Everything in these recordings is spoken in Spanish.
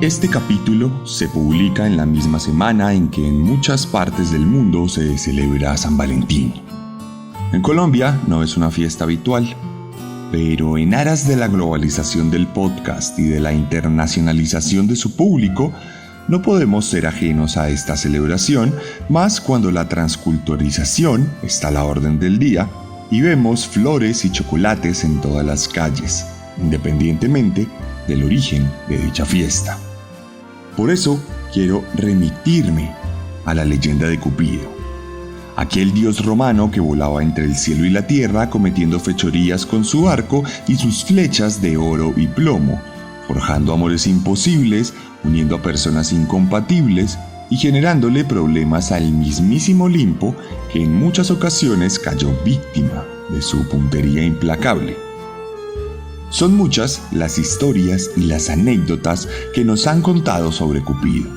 Este capítulo se publica en la misma semana en que en muchas partes del mundo se celebra San Valentín. En Colombia no es una fiesta habitual, pero en aras de la globalización del podcast y de la internacionalización de su público, no podemos ser ajenos a esta celebración, más cuando la transculturización está a la orden del día y vemos flores y chocolates en todas las calles, independientemente del origen de dicha fiesta. Por eso quiero remitirme a la leyenda de Cupido, aquel dios romano que volaba entre el cielo y la tierra cometiendo fechorías con su arco y sus flechas de oro y plomo, forjando amores imposibles, uniendo a personas incompatibles y generándole problemas al mismísimo Olimpo, que en muchas ocasiones cayó víctima de su puntería implacable. Son muchas las historias y las anécdotas que nos han contado sobre Cupido,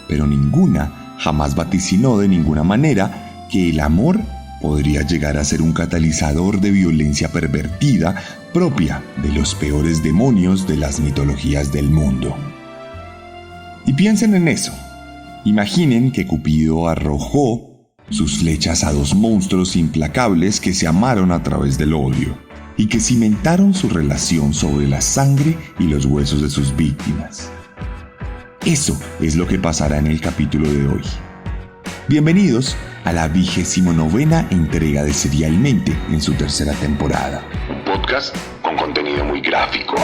pero ninguna jamás vaticinó de ninguna manera que el amor podría llegar a ser un catalizador de violencia pervertida propia de los peores demonios de las mitologías del mundo. Y piensen en eso. Imaginen que Cupido arrojó sus flechas a dos monstruos implacables que se amaron a través del odio y que cimentaron su relación sobre la sangre y los huesos de sus víctimas. Eso es lo que pasará en el capítulo de hoy. Bienvenidos a la 29ª entrega de Serialmente en su tercera temporada. Un podcast con contenido muy gráfico.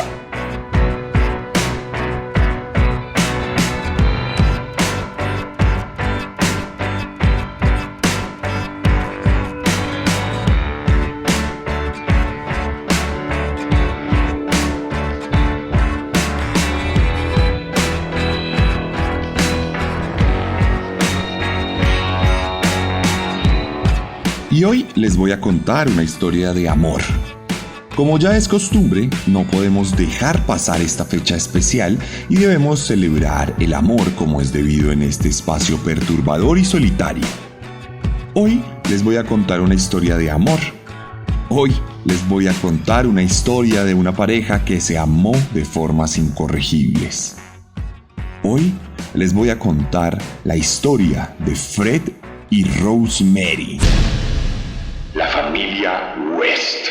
Y hoy les voy a contar una historia de amor. Como ya es costumbre, no podemos dejar pasar esta fecha especial y debemos celebrar el amor como es debido en este espacio perturbador y solitario. Hoy les voy a contar una historia de amor. Hoy les voy a contar una historia de una pareja que se amó de formas incorregibles. Hoy les voy a contar la historia de Fred y Rosemary. La familia West.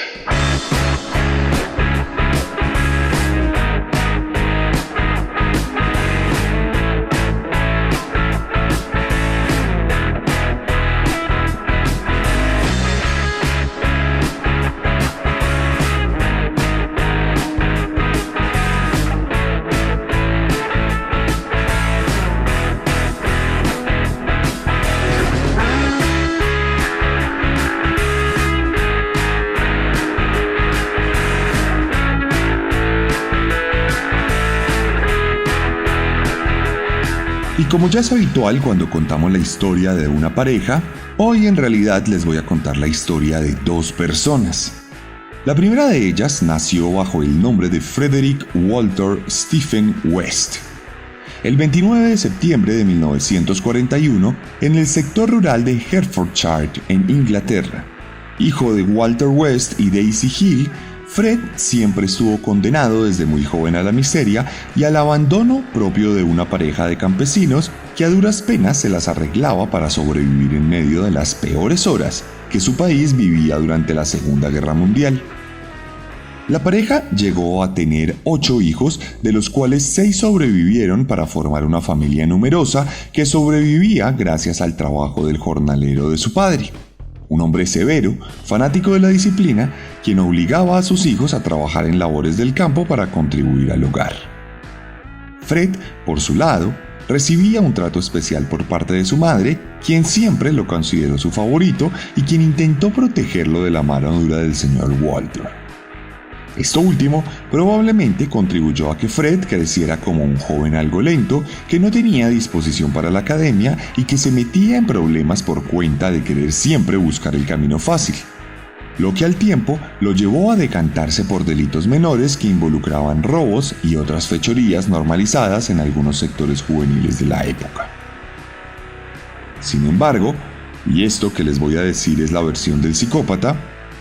Y como ya es habitual cuando contamos la historia de una pareja, hoy en realidad les voy a contar la historia de dos personas. La primera de ellas nació bajo el nombre de Frederick Walter Stephen West, el 29 de septiembre de 1941 en el sector rural de Hertfordshire, en Inglaterra. Hijo de Walter West y Daisy Hill, Fred siempre estuvo condenado desde muy joven a la miseria y al abandono propio de una pareja de campesinos que a duras penas se las arreglaba para sobrevivir en medio de las peores horas que su país vivía durante la Segunda Guerra Mundial. La pareja llegó a tener 8 hijos, de los cuales 6 sobrevivieron para formar una familia numerosa que sobrevivía gracias al trabajo del jornalero de su padre. Un hombre severo, fanático de la disciplina, quien obligaba a sus hijos a trabajar en labores del campo para contribuir al hogar. Fred, por su lado, recibía un trato especial por parte de su madre, quien siempre lo consideró su favorito y quien intentó protegerlo de la mano dura del señor Walter. Esto último probablemente contribuyó a que Fred creciera como un joven algo lento, que no tenía disposición para la academia y que se metía en problemas por cuenta de querer siempre buscar el camino fácil, lo que al tiempo lo llevó a decantarse por delitos menores que involucraban robos y otras fechorías normalizadas en algunos sectores juveniles de la época. Sin embargo, y esto que les voy a decir es la versión del psicópata,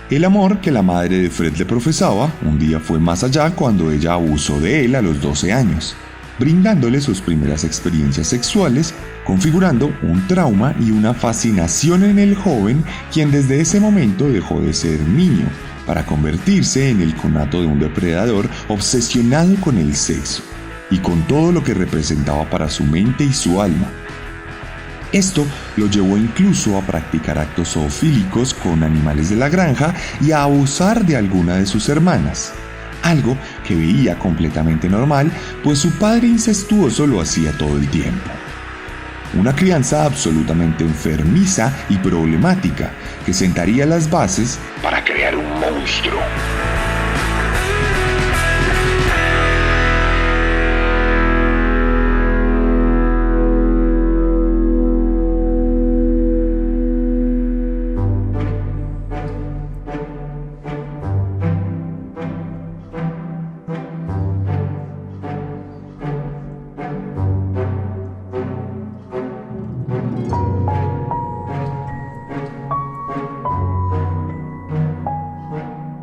el amor que la madre de Fred le profesaba un día fue más allá cuando ella abusó de él a los 12 años, brindándole sus primeras experiencias sexuales, configurando un trauma y una fascinación en el joven, quien desde ese momento dejó de ser niño para convertirse en el conato de un depredador obsesionado con el sexo y con todo lo que representaba para su mente y su alma. Esto lo llevó incluso a practicar actos zoofílicos con animales de la granja y a abusar de alguna de sus hermanas, algo que veía completamente normal, pues su padre incestuoso lo hacía todo el tiempo. Una crianza absolutamente enfermiza y problemática que sentaría las bases para crear un monstruo.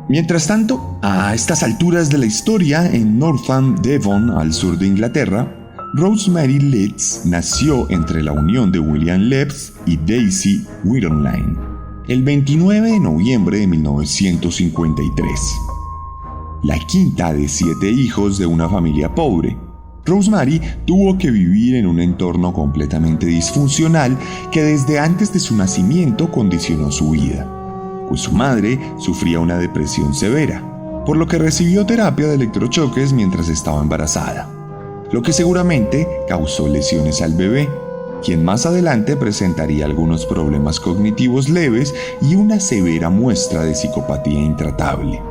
Mientras tanto, a estas alturas de la historia, en Northam, Devon, al sur de Inglaterra, Rosemary Leeds nació entre la unión de William Leeds y Daisy Whitonline, el 29 de noviembre de 1953. La quinta de 7 hijos de una familia pobre, Rosemary tuvo que vivir en un entorno completamente disfuncional que desde antes de su nacimiento condicionó su vida, pues su madre sufría una depresión severa, por lo que recibió terapia de electrochoques mientras estaba embarazada, lo que seguramente causó lesiones al bebé, quien más adelante presentaría algunos problemas cognitivos leves y una severa muestra de psicopatía intratable.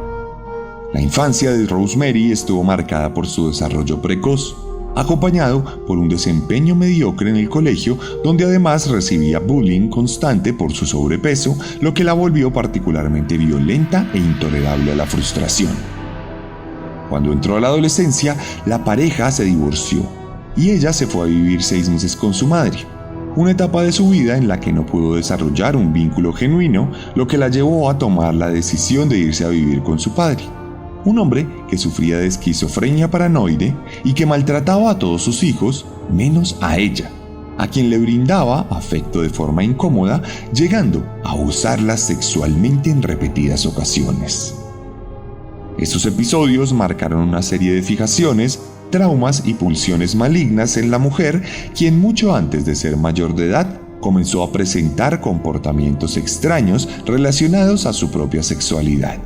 La infancia de Rosemary estuvo marcada por su desarrollo precoz, acompañado por un desempeño mediocre en el colegio, donde además recibía bullying constante por su sobrepeso, lo que la volvió particularmente violenta e intolerable a la frustración. Cuando entró a la adolescencia, la pareja se divorció y ella se fue a vivir 6 meses con su madre, una etapa de su vida en la que no pudo desarrollar un vínculo genuino, lo que la llevó a tomar la decisión de irse a vivir con su padre, un hombre que sufría de esquizofrenia paranoide y que maltrataba a todos sus hijos, menos a ella, a quien le brindaba afecto de forma incómoda, llegando a usarla sexualmente en repetidas ocasiones. Estos episodios marcaron una serie de fijaciones, traumas y pulsiones malignas en la mujer, quien mucho antes de ser mayor de edad comenzó a presentar comportamientos extraños relacionados a su propia sexualidad,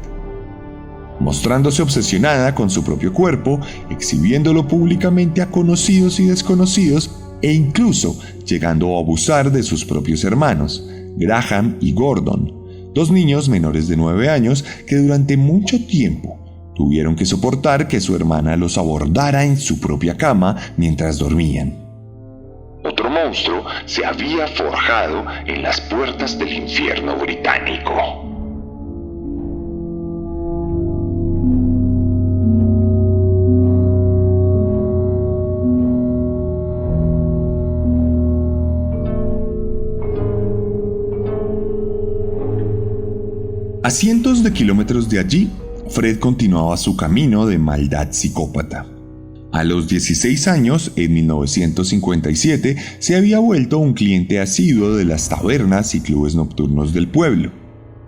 mostrándose obsesionada con su propio cuerpo, exhibiéndolo públicamente a conocidos y desconocidos e incluso llegando a abusar de sus propios hermanos, Graham y Gordon, 2 niños menores de 9 años que durante mucho tiempo tuvieron que soportar que su hermana los abordara en su propia cama mientras dormían. Otro monstruo se había forjado en las puertas del infierno británico. A cientos de kilómetros de allí, Fred continuaba su camino de maldad psicópata. A los 16 años, en 1957, se había vuelto un cliente asiduo de las tabernas y clubes nocturnos del pueblo.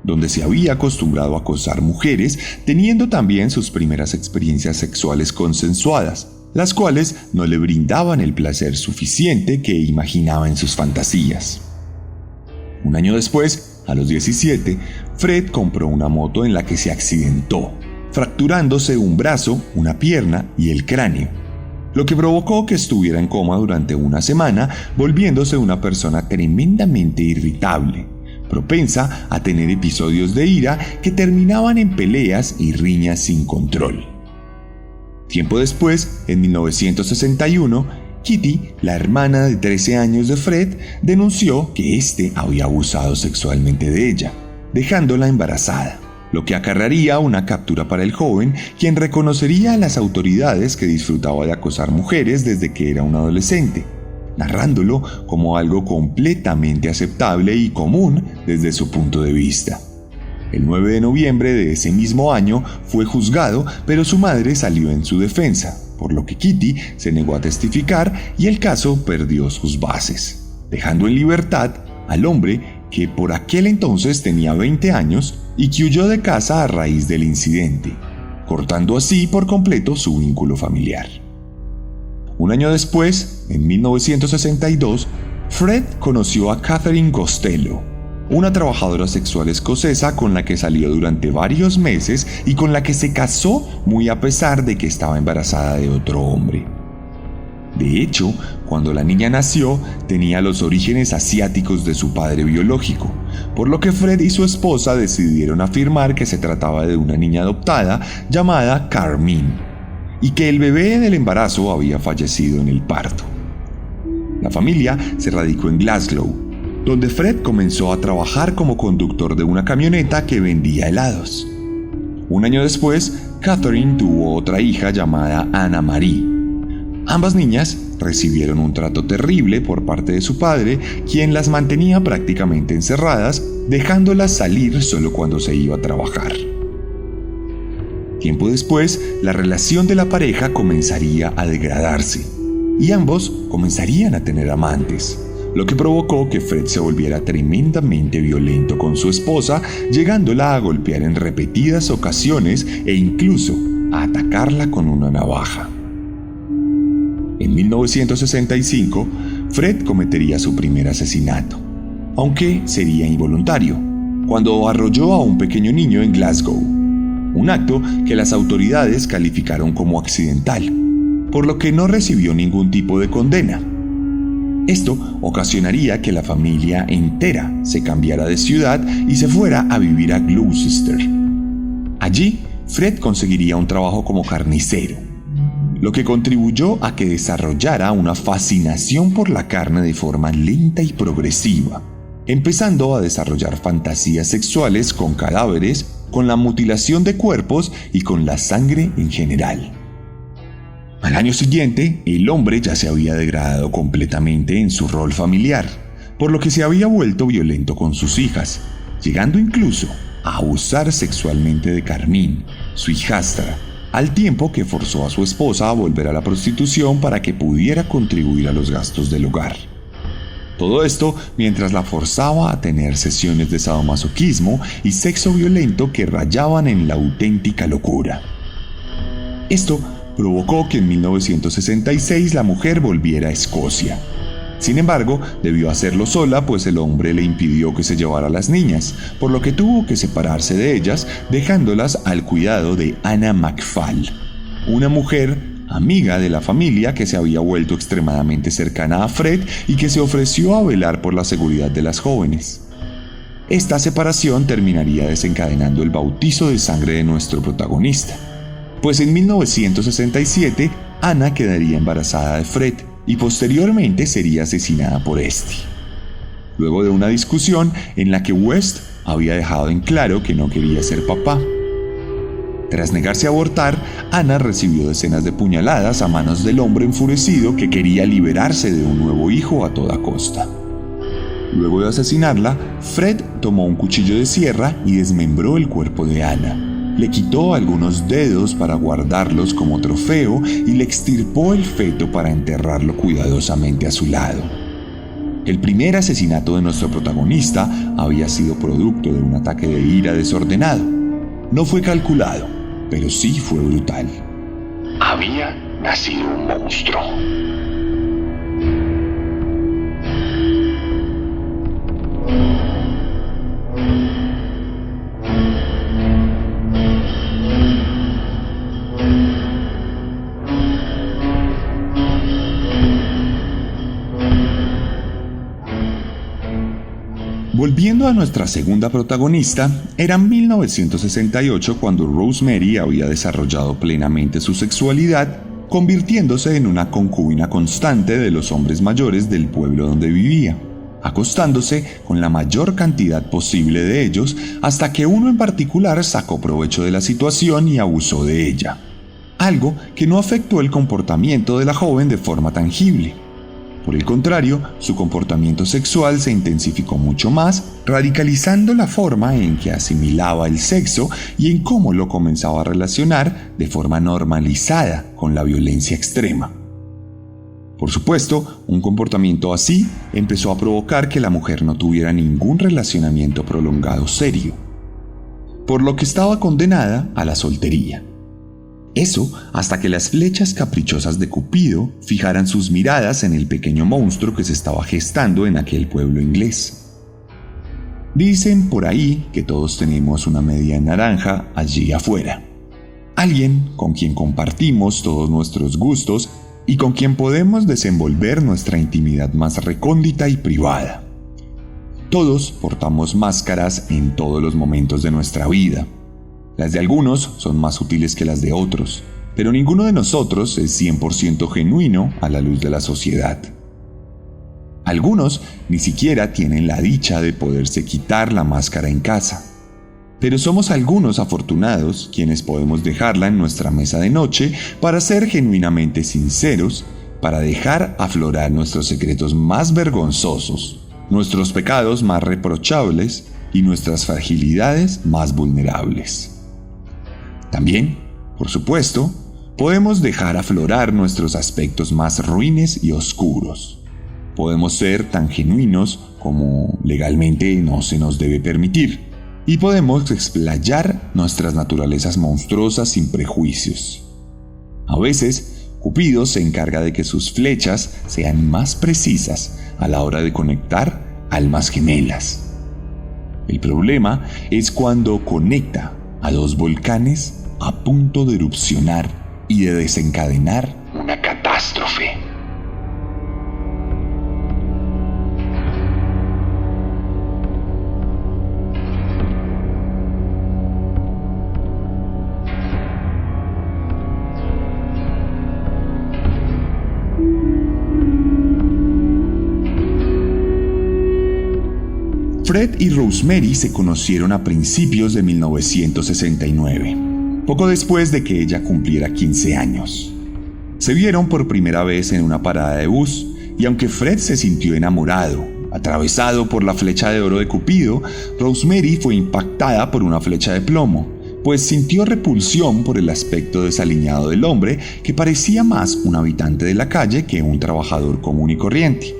donde se había acostumbrado a acosar mujeres, teniendo también sus primeras experiencias sexuales consensuadas, las cuales no le brindaban el placer suficiente que imaginaba en sus fantasías. Un año después, a los 17, Fred compró una moto en la que se accidentó, fracturándose un brazo, una pierna y el cráneo, lo que provocó que estuviera en coma durante una semana, volviéndose una persona tremendamente irritable, propensa a tener episodios de ira que terminaban en peleas y riñas sin control. Tiempo después, en 1961, Kitty, la hermana de 13 años de Fred, denunció que éste había abusado sexualmente de ella, dejándola embarazada, lo que acarrearía una captura para el joven, quien reconocería a las autoridades que disfrutaba de acosar mujeres desde que era un adolescente, narrándolo como algo completamente aceptable y común desde su punto de vista. El 9 de noviembre de ese mismo año fue juzgado, pero su madre salió en su defensa, por lo que Kitty se negó a testificar y el caso perdió sus bases, dejando en libertad al hombre que por aquel entonces tenía 20 años y que huyó de casa a raíz del incidente, cortando así por completo su vínculo familiar. Un año después, en 1962, Fred conoció a Catherine Costello, una trabajadora sexual escocesa con la que salió durante varios meses y con la que se casó muy a pesar de que estaba embarazada de otro hombre. De hecho, cuando la niña nació, tenía los orígenes asiáticos de su padre biológico, por lo que Fred y su esposa decidieron afirmar que se trataba de una niña adoptada llamada Carmine, y que el bebé en el embarazo había fallecido en el parto. La familia se radicó en Glasgow, donde Fred comenzó a trabajar como conductor de una camioneta que vendía helados. Un año después, Catherine tuvo otra hija llamada Anna Marie. Ambas niñas recibieron un trato terrible por parte de su padre, quien las mantenía prácticamente encerradas, dejándolas salir solo cuando se iba a trabajar. Tiempo después, la relación de la pareja comenzaría a degradarse, y ambos comenzarían a tener amantes, lo que provocó que Fred se volviera tremendamente violento con su esposa, llegándola a golpear en repetidas ocasiones e incluso a atacarla con una navaja. En 1965, Fred cometería su primer asesinato, aunque sería involuntario, cuando arrolló a un pequeño niño en Glasgow, un acto que las autoridades calificaron como accidental, por lo que no recibió ningún tipo de condena. Esto ocasionaría que la familia entera se cambiara de ciudad y se fuera a vivir a Gloucester. Allí, Fred conseguiría un trabajo como carnicero, lo que contribuyó a que desarrollara una fascinación por la carne de forma lenta y progresiva, empezando a desarrollar fantasías sexuales con cadáveres, con la mutilación de cuerpos y con la sangre en general. Al año siguiente, el hombre ya se había degradado completamente en su rol familiar, por lo que se había vuelto violento con sus hijas, llegando incluso a abusar sexualmente de Carmine, su hijastra, al tiempo que forzó a su esposa a volver a la prostitución para que pudiera contribuir a los gastos del hogar. Todo esto mientras la forzaba a tener sesiones de sadomasoquismo y sexo violento que rayaban en la auténtica locura. Esto provocó que en 1966 la mujer volviera a Escocia. Sin embargo, debió hacerlo sola, pues el hombre le impidió que se llevara a las niñas, por lo que tuvo que separarse de ellas, dejándolas al cuidado de Anna MacPhail, una mujer amiga de la familia que se había vuelto extremadamente cercana a Fred y que se ofreció a velar por la seguridad de las jóvenes. Esta separación terminaría desencadenando el bautizo de sangre de nuestro protagonista, pues en 1967 Anna quedaría embarazada de Fred y posteriormente sería asesinada por este. Luego de una discusión en la que West había dejado en claro que no quería ser papá. Tras negarse a abortar, Anna recibió decenas de puñaladas a manos del hombre enfurecido que quería liberarse de un nuevo hijo a toda costa. Luego de asesinarla, Fred tomó un cuchillo de sierra y desmembró el cuerpo de Anna. Le quitó algunos dedos para guardarlos como trofeo y le extirpó el feto para enterrarlo cuidadosamente a su lado. El primer asesinato de nuestro protagonista había sido producto de un ataque de ira desordenado. No fue calculado, pero sí fue brutal. Había nacido un monstruo. Volviendo a nuestra segunda protagonista, era 1968 cuando Rosemary había desarrollado plenamente su sexualidad, convirtiéndose en una concubina constante de los hombres mayores del pueblo donde vivía, acostándose con la mayor cantidad posible de ellos hasta que uno en particular sacó provecho de la situación y abusó de ella, algo que no afectó el comportamiento de la joven de forma tangible. Por el contrario, su comportamiento sexual se intensificó mucho más, radicalizando la forma en que asimilaba el sexo y en cómo lo comenzaba a relacionar de forma normalizada con la violencia extrema. Por supuesto, un comportamiento así empezó a provocar que la mujer no tuviera ningún relacionamiento prolongado serio, por lo que estaba condenada a la soltería. Eso hasta que las flechas caprichosas de Cupido fijaran sus miradas en el pequeño monstruo que se estaba gestando en aquel pueblo inglés. Dicen por ahí que todos tenemos una media naranja allí afuera. Alguien con quien compartimos todos nuestros gustos y con quien podemos desenvolver nuestra intimidad más recóndita y privada. Todos portamos máscaras en todos los momentos de nuestra vida. Las de algunos son más útiles que las de otros, pero ninguno de nosotros es 100% genuino a la luz de la sociedad. Algunos ni siquiera tienen la dicha de poderse quitar la máscara en casa, pero somos algunos afortunados quienes podemos dejarla en nuestra mesa de noche para ser genuinamente sinceros, para dejar aflorar nuestros secretos más vergonzosos, nuestros pecados más reprochables y nuestras fragilidades más vulnerables. También, por supuesto, podemos dejar aflorar nuestros aspectos más ruines y oscuros. Podemos ser tan genuinos como legalmente no se nos debe permitir, y podemos explayar nuestras naturalezas monstruosas sin prejuicios. A veces, Cupido se encarga de que sus flechas sean más precisas a la hora de conectar almas gemelas. El problema es cuando conecta a dos volcanes a punto de erupcionar y de desencadenar una catástrofe. Fred y Rosemary se conocieron a principios de 1969. Poco después de que ella cumpliera 15 años. Se vieron por primera vez en una parada de bus, y aunque Fred se sintió enamorado, atravesado por la flecha de oro de Cupido, Rosemary fue impactada por una flecha de plomo, pues sintió repulsión por el aspecto desaliñado del hombre que parecía más un habitante de la calle que un trabajador común y corriente.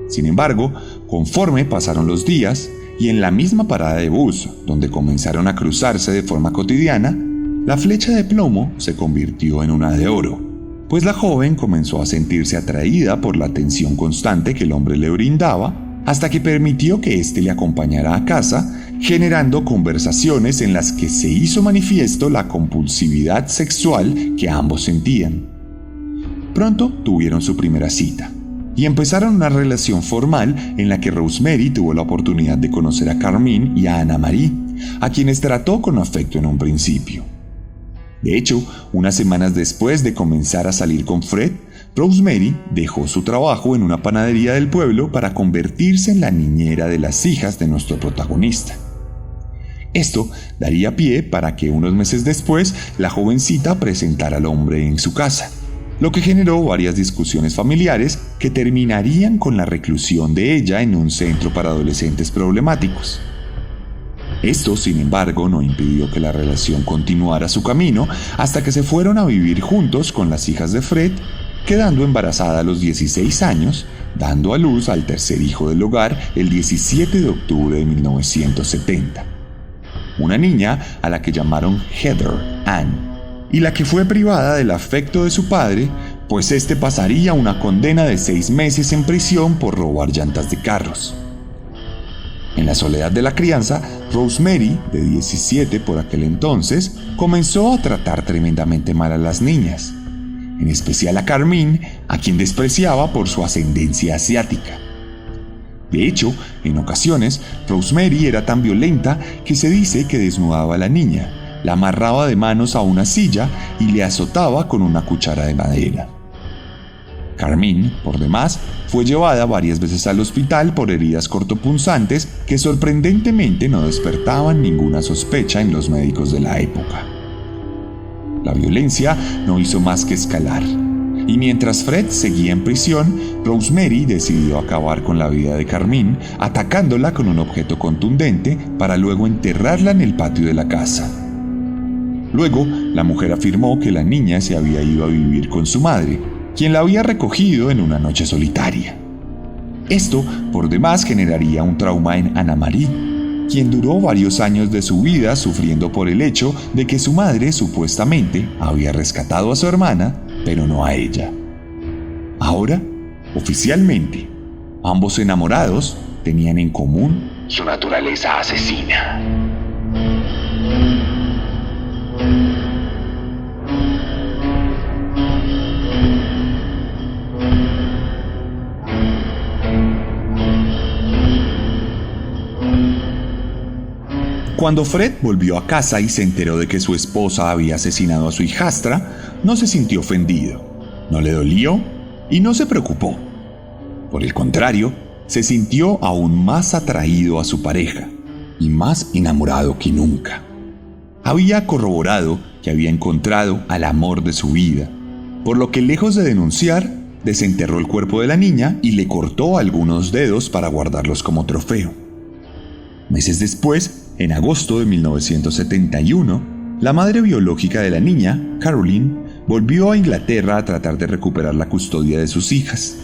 Sin embargo, conforme pasaron los días, y en la misma parada de bus, donde comenzaron a cruzarse de forma cotidiana, la flecha de plomo se convirtió en una de oro, pues la joven comenzó a sentirse atraída por la atención constante que el hombre le brindaba, hasta que permitió que éste le acompañara a casa, generando conversaciones en las que se hizo manifiesto la compulsividad sexual que ambos sentían. Pronto tuvieron su primera cita, y empezaron una relación formal en la que Rosemary tuvo la oportunidad de conocer a Carmine y a Anna Marie, a quienes trató con afecto en un principio. De hecho, unas semanas después de comenzar a salir con Fred, Rosemary dejó su trabajo en una panadería del pueblo para convertirse en la niñera de las hijas de nuestro protagonista. Esto daría pie para que unos meses después la jovencita presentara al hombre en su casa, lo que generó varias discusiones familiares que terminarían con la reclusión de ella en un centro para adolescentes problemáticos. Esto, sin embargo, no impidió que la relación continuara su camino hasta que se fueron a vivir juntos con las hijas de Fred, quedando embarazada a los 16 años dando a luz al tercer hijo del hogar el 17 de octubre de 1970. Una niña a la que llamaron Heather Ann, y la que fue privada del afecto de su padre, pues este pasaría una condena de 6 meses en prisión por robar llantas de carros. En la soledad de la crianza, Rosemary, de 17 por aquel entonces, comenzó a tratar tremendamente mal a las niñas, en especial a Carmine, a quien despreciaba por su ascendencia asiática. De hecho, en ocasiones, Rosemary era tan violenta que se dice que desnudaba a la niña, la amarraba de manos a una silla y le azotaba con una cuchara de madera. Carmine, por demás, fue llevada varias veces al hospital por heridas cortopunzantes que sorprendentemente no despertaban ninguna sospecha en los médicos de la época. La violencia no hizo más que escalar, y mientras Fred seguía en prisión, Rosemary decidió acabar con la vida de Carmine atacándola con un objeto contundente para luego enterrarla en el patio de la casa. Luego, la mujer afirmó que la niña se había ido a vivir con su madre, quien la había recogido en una noche solitaria. Esto, por demás, generaría un trauma en Anna Marie, quien duró varios años de su vida sufriendo por el hecho de que su madre supuestamente había rescatado a su hermana, pero no a ella. Ahora, oficialmente, ambos enamorados tenían en común su naturaleza asesina. Cuando Fred volvió a casa y se enteró de que su esposa había asesinado a su hijastra, no se sintió ofendido, no le dolió y no se preocupó. Por el contrario, se sintió aún más atraído a su pareja y más enamorado que nunca. Había corroborado que había encontrado al amor de su vida, por lo que lejos de denunciar, desenterró el cuerpo de la niña y le cortó algunos dedos para guardarlos como trofeo. Meses después, en agosto de 1971, la madre biológica de la niña, Caroline, volvió a Inglaterra a tratar de recuperar la custodia de sus hijas.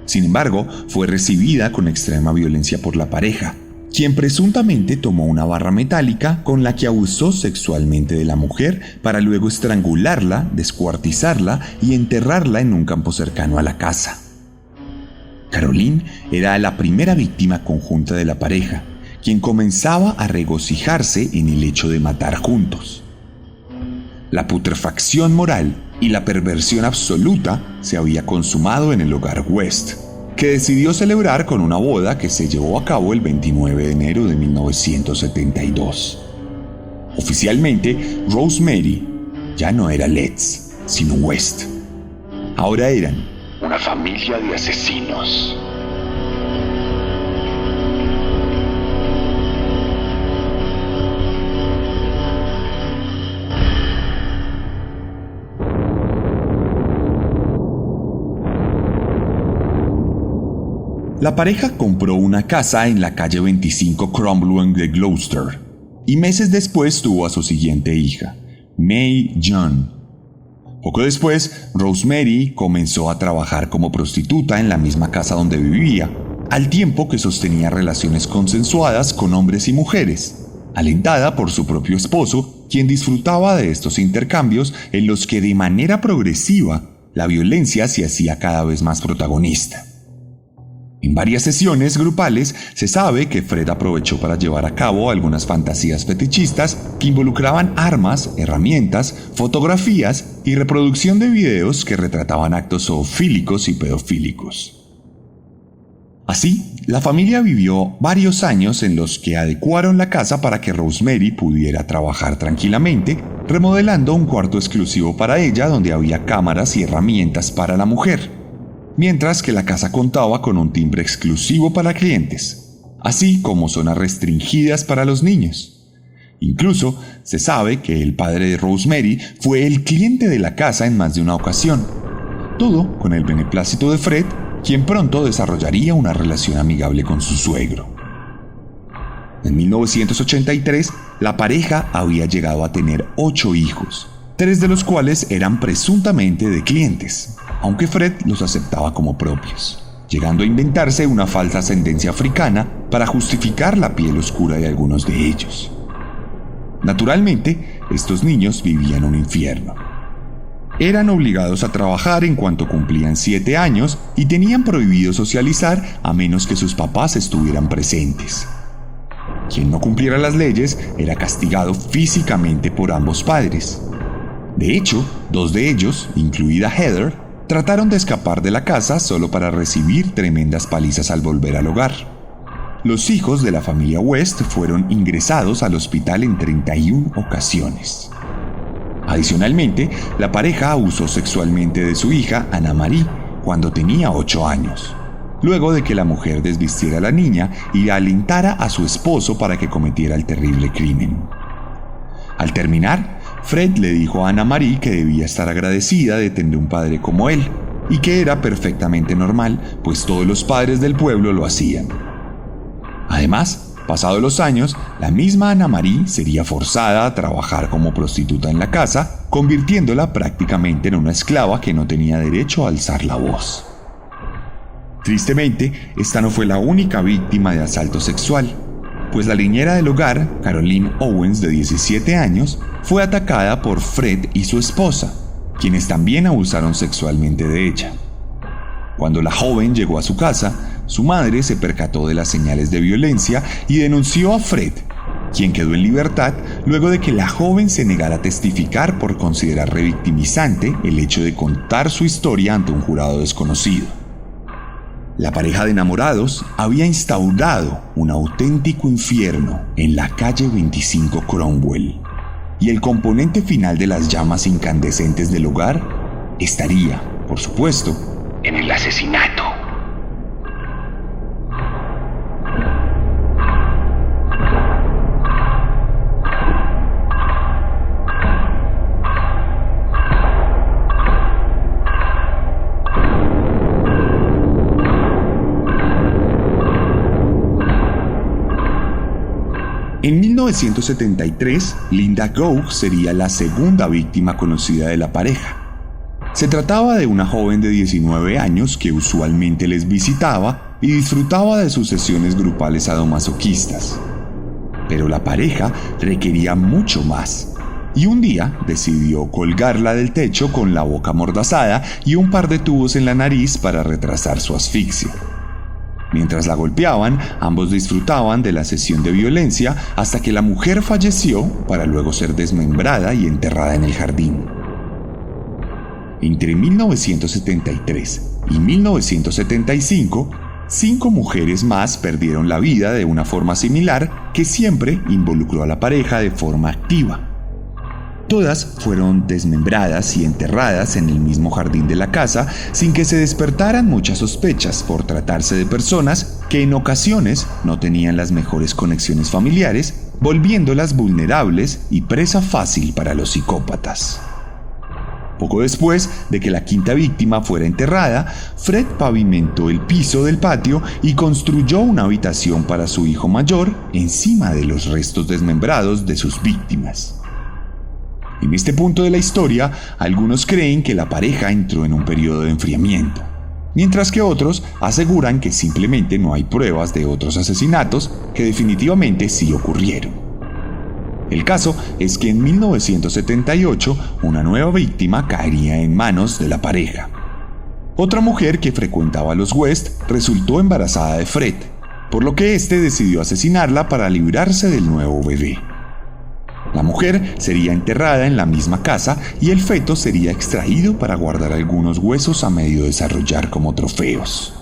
Sin embargo, fue recibida con extrema violencia por la pareja, quien presuntamente tomó una barra metálica con la que abusó sexualmente de la mujer para luego estrangularla, descuartizarla y enterrarla en un campo cercano a la casa. Caroline era la primera víctima conjunta de la pareja, quien comenzaba a regocijarse en el hecho de matar juntos. La putrefacción moral y la perversión absoluta se había consumado en el hogar West, que decidió celebrar con una boda que se llevó a cabo el 29 de enero de 1972. Oficialmente, Rosemary ya no era Letts, sino West. Ahora eran una familia de asesinos. La pareja compró una casa en la calle 25 Cromwell de Gloucester y meses después tuvo a su siguiente hija, May John. Poco después, Rosemary comenzó a trabajar como prostituta en la misma casa donde vivía, al tiempo que sostenía relaciones consensuadas con hombres y mujeres, alentada por su propio esposo, quien disfrutaba de estos intercambios en los que de manera progresiva la violencia se hacía cada vez más protagonista. En varias sesiones grupales se sabe que Fred aprovechó para llevar a cabo algunas fantasías fetichistas que involucraban armas, herramientas, fotografías y reproducción de videos que retrataban actos zoofílicos y pedofílicos. Así, la familia vivió varios años en los que adecuaron la casa para que Rosemary pudiera trabajar tranquilamente, remodelando un cuarto exclusivo para ella donde había cámaras y herramientas para la mujer, mientras que la casa contaba con un timbre exclusivo para clientes, así como zonas restringidas para los niños. Incluso se sabe que el padre de Rosemary fue el cliente de la casa en más de una ocasión, todo con el beneplácito de Fred, quien pronto desarrollaría una relación amigable con su suegro. En 1983, la pareja había llegado a tener 8 hijos, 3 de los cuales eran presuntamente de clientes, aunque Fred los aceptaba como propios, llegando a inventarse una falsa ascendencia africana para justificar la piel oscura de algunos de ellos. Naturalmente, estos niños vivían un infierno. Eran obligados a trabajar en cuanto cumplían 7 años y tenían prohibido socializar a menos que sus papás estuvieran presentes. Quien no cumpliera las leyes era castigado físicamente por ambos padres. De hecho, 2 de ellos, incluida Heather, trataron de escapar de la casa solo para recibir tremendas palizas al volver al hogar. Los hijos de la familia West fueron ingresados al hospital en 31 ocasiones. Adicionalmente, la pareja abusó sexualmente de su hija, Anna Marie, cuando tenía 8 años, luego de que la mujer desvistiera a la niña y alentara a su esposo para que cometiera el terrible crimen. Al terminar, Fred le dijo a Anna Marie que debía estar agradecida de tener un padre como él, y que era perfectamente normal, pues todos los padres del pueblo lo hacían. Además, pasados los años, la misma Anna Marie sería forzada a trabajar como prostituta en la casa, convirtiéndola prácticamente en una esclava que no tenía derecho a alzar la voz. Tristemente, esta no fue la única víctima de asalto sexual, pues la niñera del hogar, Caroline Owens, de 17 años, fue atacada por Fred y su esposa, quienes también abusaron sexualmente de ella. Cuando la joven llegó a su casa, su madre se percató de las señales de violencia y denunció a Fred, quien quedó en libertad luego de que la joven se negara a testificar por considerar revictimizante el hecho de contar su historia ante un jurado desconocido. La pareja de enamorados había instaurado un auténtico infierno en la calle 25 Cromwell, y el componente final de las llamas incandescentes del hogar estaría, por supuesto, en el asesinato. En 1973, Linda Gough sería la segunda víctima conocida de la pareja. Se trataba de una joven de 19 años que usualmente les visitaba y disfrutaba de sus sesiones grupales sadomasoquistas. Pero la pareja requería mucho más, y un día decidió colgarla del techo con la boca amordazada y un par de tubos en la nariz para retrasar su asfixia. Mientras la golpeaban, ambos disfrutaban de la sesión de violencia hasta que la mujer falleció para luego ser desmembrada y enterrada en el jardín. Entre 1973 y 1975, 5 mujeres más perdieron la vida de una forma similar que siempre involucró a la pareja de forma activa. Todas fueron desmembradas y enterradas en el mismo jardín de la casa sin que se despertaran muchas sospechas por tratarse de personas que en ocasiones no tenían las mejores conexiones familiares, volviéndolas vulnerables y presa fácil para los psicópatas. Poco después de que la quinta víctima fuera enterrada, Fred pavimentó el piso del patio y construyó una habitación para su hijo mayor encima de los restos desmembrados de sus víctimas. En este punto de la historia, algunos creen que la pareja entró en un periodo de enfriamiento, mientras que otros aseguran que simplemente no hay pruebas de otros asesinatos que definitivamente sí ocurrieron. El caso es que en 1978 una nueva víctima caería en manos de la pareja. Otra mujer que frecuentaba a los West resultó embarazada de Fred, por lo que éste decidió asesinarla para librarse del nuevo bebé. La mujer sería enterrada en la misma casa y el feto sería extraído para guardar algunos huesos a medio desarrollar como trofeos.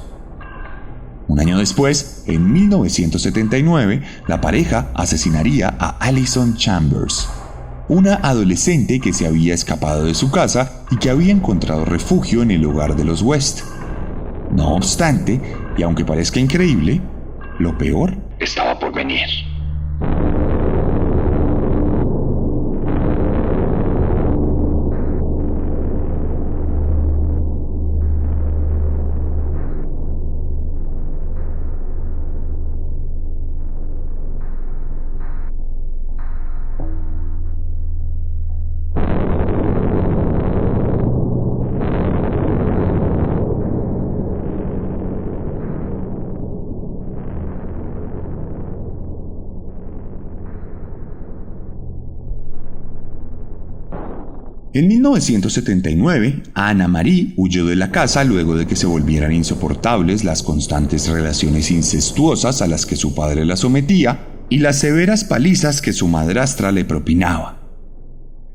Un año después, en 1979, la pareja asesinaría a Allison Chambers, una adolescente que se había escapado de su casa y que había encontrado refugio en el hogar de los West. No obstante, y aunque parezca increíble, lo peor estaba por venir. En 1979, Anna Marie huyó de la casa luego de que se volvieran insoportables las constantes relaciones incestuosas a las que su padre la sometía y las severas palizas que su madrastra le propinaba.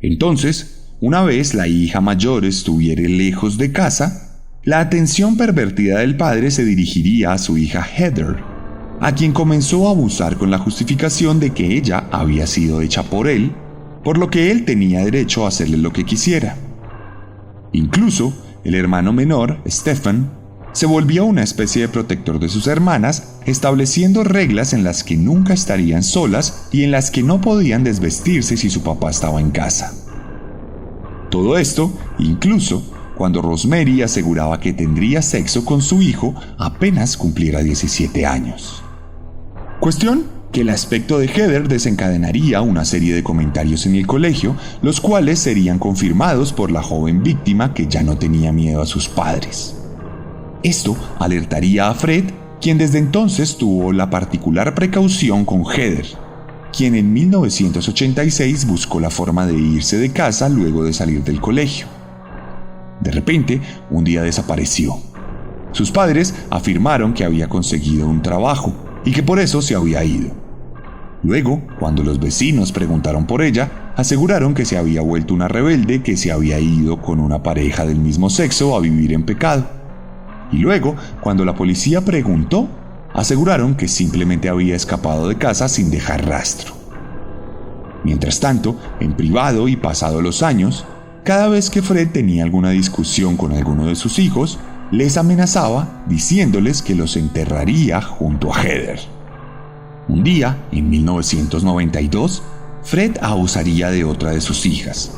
Entonces, una vez la hija mayor estuviera lejos de casa, la atención pervertida del padre se dirigiría a su hija Heather, a quien comenzó a abusar con la justificación de que ella había sido hecha por él, por lo que él tenía derecho a hacerle lo que quisiera. Incluso, el hermano menor, Stephen, se volvía una especie de protector de sus hermanas, estableciendo reglas en las que nunca estarían solas y en las que no podían desvestirse si su papá estaba en casa. Todo esto, incluso, cuando Rosemary aseguraba que tendría sexo con su hijo apenas cumpliera 17 años. Cuestión que el aspecto de Heather desencadenaría una serie de comentarios en el colegio, los cuales serían confirmados por la joven víctima que ya no tenía miedo a sus padres. Esto alertaría a Fred, quien desde entonces tuvo la particular precaución con Heather, quien en 1986 buscó la forma de irse de casa luego de salir del colegio. De repente, un día desapareció. Sus padres afirmaron que había conseguido un trabajo y que por eso se había ido. Luego, cuando los vecinos preguntaron por ella, aseguraron que se había vuelto una rebelde que se había ido con una pareja del mismo sexo a vivir en pecado. Y luego, cuando la policía preguntó, aseguraron que simplemente había escapado de casa sin dejar rastro. Mientras tanto, en privado y pasado los años, cada vez que Fred tenía alguna discusión con alguno de sus hijos, les amenazaba diciéndoles que los enterraría junto a Heather. Un día, en 1992, Fred abusaría de otra de sus hijas,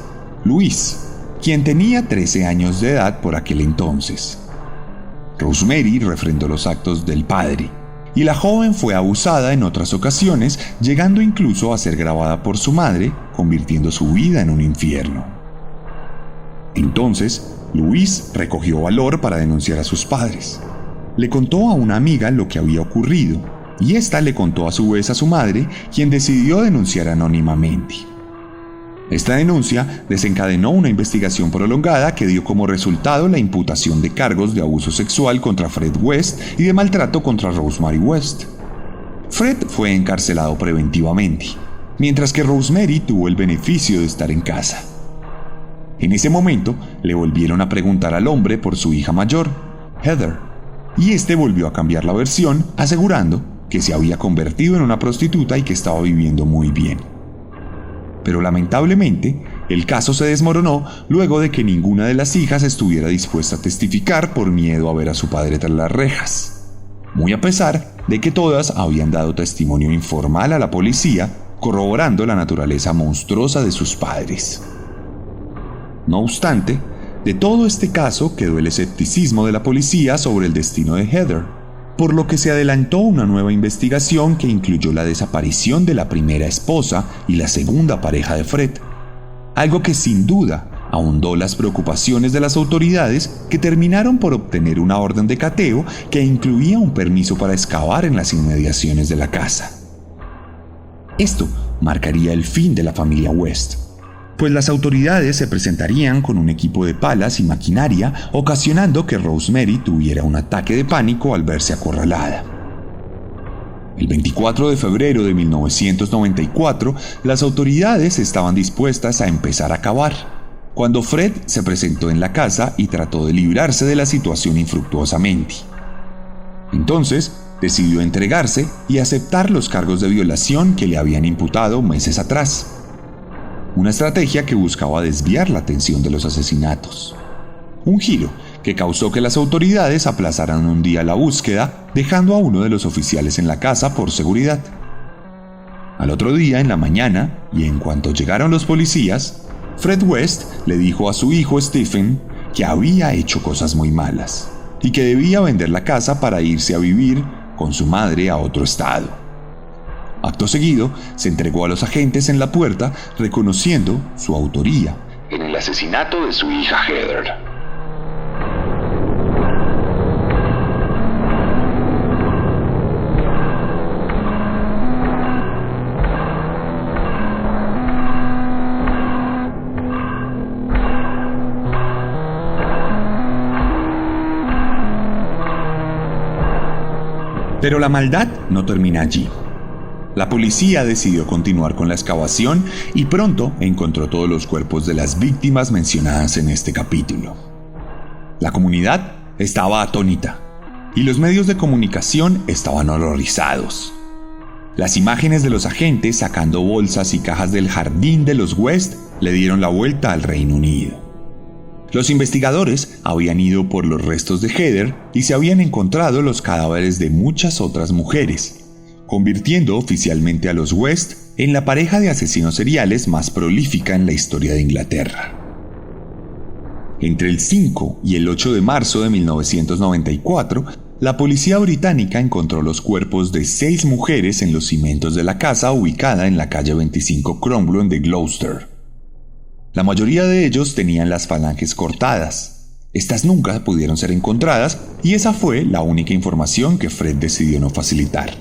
Louise, quien tenía 13 años de edad por aquel entonces. Rosemary refrendó los actos del padre, y la joven fue abusada en otras ocasiones, llegando incluso a ser grabada por su madre, convirtiendo su vida en un infierno. Entonces, Louise recogió valor para denunciar a sus padres. Le contó a una amiga lo que había ocurrido, y ésta le contó a su vez a su madre, quien decidió denunciar anónimamente. Esta denuncia desencadenó una investigación prolongada que dio como resultado la imputación de cargos de abuso sexual contra Fred West y de maltrato contra Rosemary West. Fred fue encarcelado preventivamente, mientras que Rosemary tuvo el beneficio de estar en casa. En ese momento, le volvieron a preguntar al hombre por su hija mayor, Heather, y este volvió a cambiar la versión, asegurando que se había convertido en una prostituta y que estaba viviendo muy bien. Pero lamentablemente, el caso se desmoronó luego de que ninguna de las hijas estuviera dispuesta a testificar por miedo a ver a su padre tras las rejas, muy a pesar de que todas habían dado testimonio informal a la policía, corroborando la naturaleza monstruosa de sus padres. No obstante, de todo este caso quedó el escepticismo de la policía sobre el destino de Heather, por lo que se adelantó una nueva investigación que incluyó la desaparición de la primera esposa y la segunda pareja de Fred, algo que sin duda ahondó las preocupaciones de las autoridades, que terminaron por obtener una orden de cateo que incluía un permiso para excavar en las inmediaciones de la casa. Esto marcaría el fin de la familia West, pues las autoridades se presentarían con un equipo de palas y maquinaria, ocasionando que Rosemary tuviera un ataque de pánico al verse acorralada. El 24 de febrero de 1994, las autoridades estaban dispuestas a empezar a cavar, cuando Fred se presentó en la casa y trató de librarse de la situación infructuosamente. Entonces, decidió entregarse y aceptar los cargos de violación que le habían imputado meses atrás. Una estrategia que buscaba desviar la atención de los asesinatos. Un giro que causó que las autoridades aplazaran un día la búsqueda, dejando a uno de los oficiales en la casa por seguridad. Al otro día, en la mañana, y en cuanto llegaron los policías, Fred West le dijo a su hijo Stephen que había hecho cosas muy malas y que debía vender la casa para irse a vivir con su madre a otro estado. Acto seguido, se entregó a los agentes en la puerta, reconociendo su autoría en el asesinato de su hija Heather. Pero la maldad no termina allí. La policía decidió continuar con la excavación y pronto encontró todos los cuerpos de las víctimas mencionadas en este capítulo. La comunidad estaba atónita y los medios de comunicación estaban horrorizados. Las imágenes de los agentes sacando bolsas y cajas del jardín de los West le dieron la vuelta al Reino Unido. Los investigadores habían ido por los restos de Heather y se habían encontrado los cadáveres de muchas otras mujeres, convirtiendo oficialmente a los West en la pareja de asesinos seriales más prolífica en la historia de Inglaterra. Entre el 5 y el 8 de marzo de 1994, la policía británica encontró los cuerpos de 6 mujeres en los cimientos de la casa ubicada en la calle 25 Cromwell de Gloucester. La mayoría de ellos tenían las falanges cortadas. Estas nunca pudieron ser encontradas y esa fue la única información que Fred decidió no facilitar.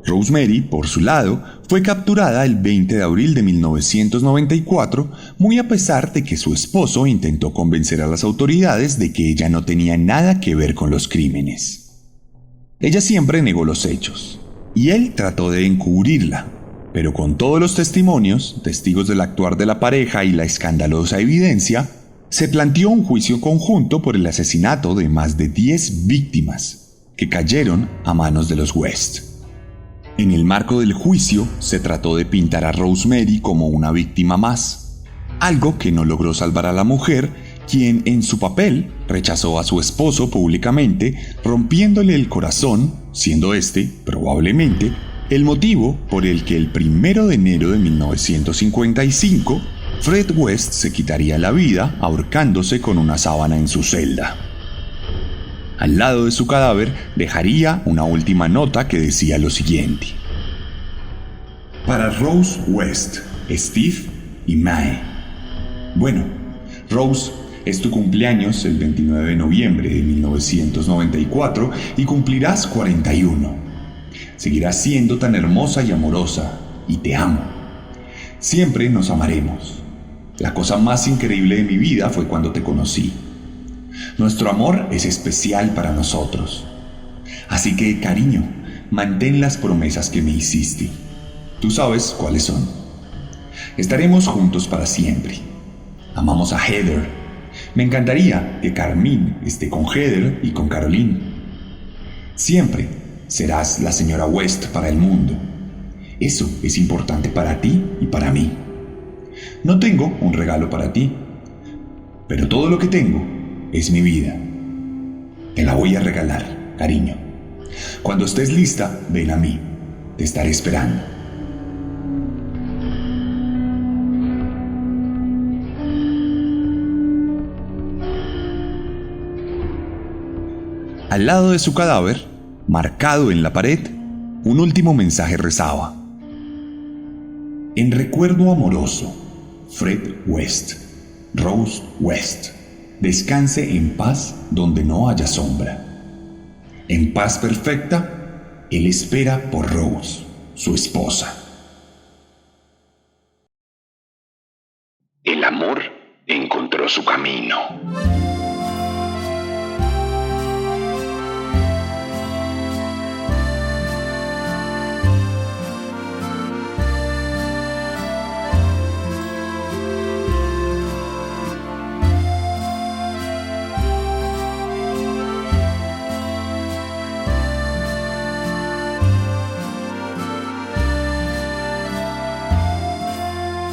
Rosemary, por su lado, fue capturada el 20 de abril de 1994, muy a pesar de que su esposo intentó convencer a las autoridades de que ella no tenía nada que ver con los crímenes. Ella siempre negó los hechos, y él trató de encubrirla, pero con todos los testimonios, testigos del actuar de la pareja y la escandalosa evidencia, se planteó un juicio conjunto por el asesinato de más de 10 víctimas que cayeron a manos de los West. En el marco del juicio, se trató de pintar a Rosemary como una víctima más, algo que no logró salvar a la mujer, quien en su papel rechazó a su esposo públicamente, rompiéndole el corazón, siendo este, probablemente, el motivo por el que el 1 de enero de 1955, Fred West se quitaría la vida ahorcándose con una sábana en su celda. Al lado de su cadáver dejaría una última nota que decía lo siguiente: para Rose West, Steve y Mae. Bueno, Rose, es tu cumpleaños el 29 de noviembre de 1994 y cumplirás 41. Seguirás siendo tan hermosa y amorosa, y te amo. Siempre nos amaremos. La cosa más increíble de mi vida fue cuando te conocí. Nuestro amor es especial para nosotros. Así que, cariño, mantén las promesas que me hiciste. Tú sabes cuáles son. Estaremos juntos para siempre. Amamos a Heather. Me encantaría que Carmine esté con Heather y con Caroline. Siempre serás la señora West para el mundo. Eso es importante para ti y para mí. No tengo un regalo para ti, pero todo lo que tengo es mi vida. Te la voy a regalar, cariño. Cuando estés lista, ven a mí. Te estaré esperando. Al lado de su cadáver, marcado en la pared, un último mensaje rezaba: en recuerdo amoroso, Fred West, Rose West, descanse en paz donde no haya sombra. En paz perfecta, él espera por Rose, su esposa. El amor encontró su camino.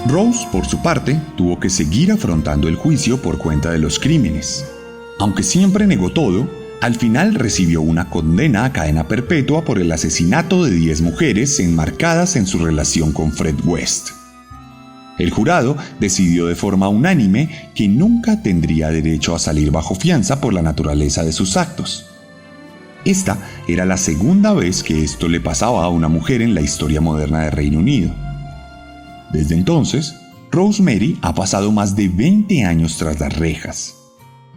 Rose, por su parte, tuvo que seguir afrontando el juicio por cuenta de los crímenes. Aunque siempre negó todo, al final recibió una condena a cadena perpetua por el asesinato de 10 mujeres enmarcadas en su relación con Fred West. El jurado decidió de forma unánime que nunca tendría derecho a salir bajo fianza por la naturaleza de sus actos. Esta era la segunda vez que esto le pasaba a una mujer en la historia moderna de Reino Unido. Desde entonces, Rosemary ha pasado más de 20 años tras las rejas.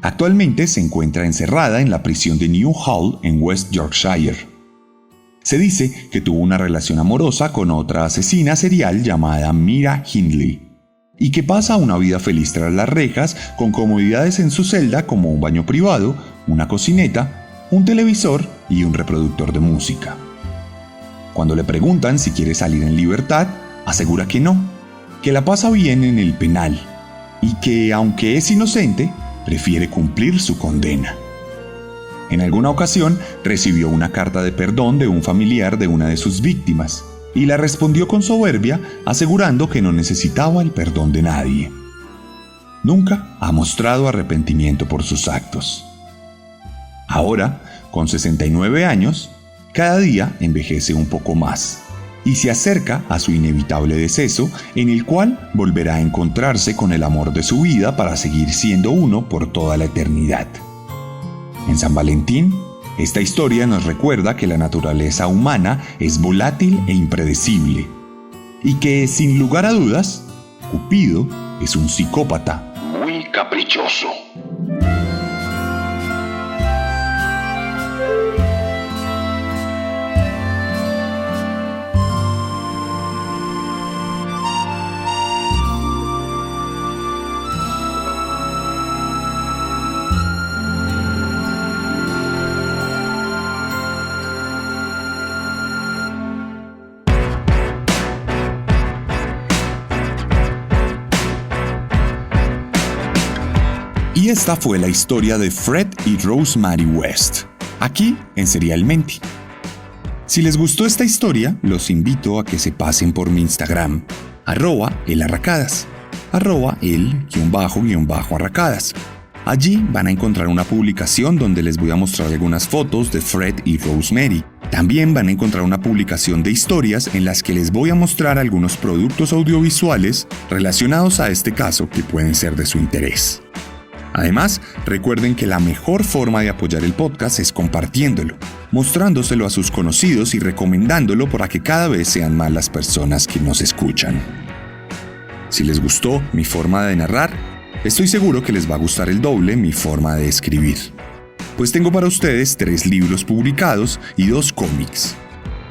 Actualmente se encuentra encerrada en la prisión de Newhall en West Yorkshire. Se dice que tuvo una relación amorosa con otra asesina serial llamada Mira Hindley y que pasa una vida feliz tras las rejas con comodidades en su celda como un baño privado, una cocineta, un televisor y un reproductor de música. Cuando le preguntan si quiere salir en libertad, asegura que no, que la pasa bien en el penal y que, aunque es inocente, prefiere cumplir su condena. En alguna ocasión recibió una carta de perdón de un familiar de una de sus víctimas y la respondió con soberbia, asegurando que no necesitaba el perdón de nadie. Nunca ha mostrado arrepentimiento por sus actos. Ahora, con 69 años, cada día envejece un poco más y se acerca a su inevitable deceso, en el cual volverá a encontrarse con el amor de su vida para seguir siendo uno por toda la eternidad. En San Valentín, esta historia nos recuerda que la naturaleza humana es volátil e impredecible y que, sin lugar a dudas, Cupido es un psicópata muy caprichoso. Y esta fue la historia de Fred y Rosemary West, aquí en Serialmente. Si les gustó esta historia, los invito a que se pasen por mi Instagram, @elarracadas, @el_arracadas. Allí van a encontrar una publicación donde les voy a mostrar algunas fotos de Fred y Rosemary. También van a encontrar una publicación de historias en las que les voy a mostrar algunos productos audiovisuales relacionados a este caso que pueden ser de su interés. Además, recuerden que la mejor forma de apoyar el podcast es compartiéndolo, mostrándoselo a sus conocidos y recomendándolo para que cada vez sean más las personas que nos escuchan. Si les gustó mi forma de narrar, estoy seguro que les va a gustar el doble mi forma de escribir. Pues tengo para ustedes 3 libros publicados y 2 cómics.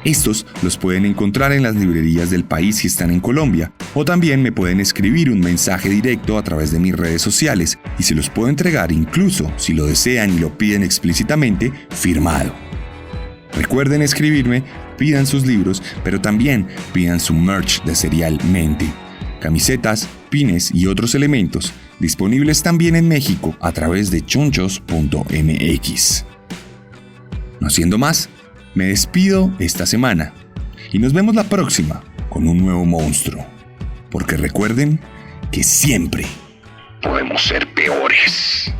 Estos los pueden encontrar en las librerías del país si están en Colombia, o también me pueden escribir un mensaje directo a través de mis redes sociales y se los puedo entregar incluso, si lo desean y lo piden explícitamente, firmado. Recuerden escribirme, pidan sus libros, pero también pidan su merch de Serialmente, camisetas, pines y otros elementos, disponibles también en México a través de chunchos.mx. No siendo más, me despido esta semana y nos vemos la próxima con un nuevo monstruo. Porque recuerden que siempre podemos ser peores.